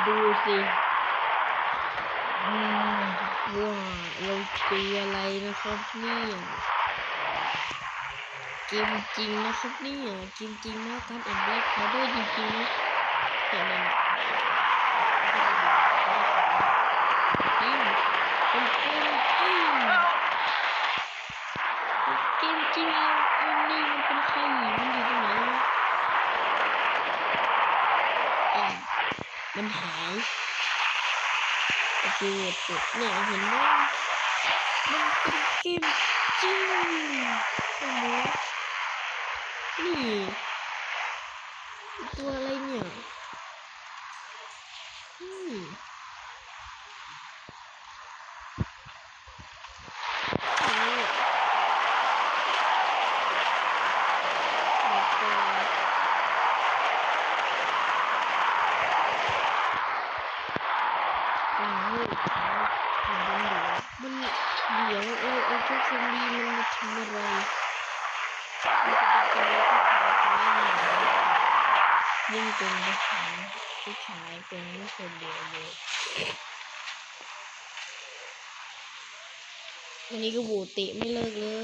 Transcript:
ดูสิว่าเราตีอะไรนะครับเนี่ยเกมจริงนะครับเนี่ยเกมจริงนะการแอนด์แบล็คพาวเดอร์จริงๆนะแต่มันจริงเป็นเกมจริงเกมจริงอันนี้มันเป็นใครมันอยู่ตรงไหนมันหายโอเคปุ๊บเนี่ยเห็นไหมมันเป็นเกมจริงโอ้โหนี่ตัวอะไรเนี่ยโอ้แล้วก็มันเดี๋ยวเราเอาพวกซอมบี้มันมาทำอะไรมันจะเป็นตัวที่ยิ่งเป็นผู้ชายเป็นไม่คนเดียวเลยอันนี้ก็โหวตเตะไม่เลิกเลย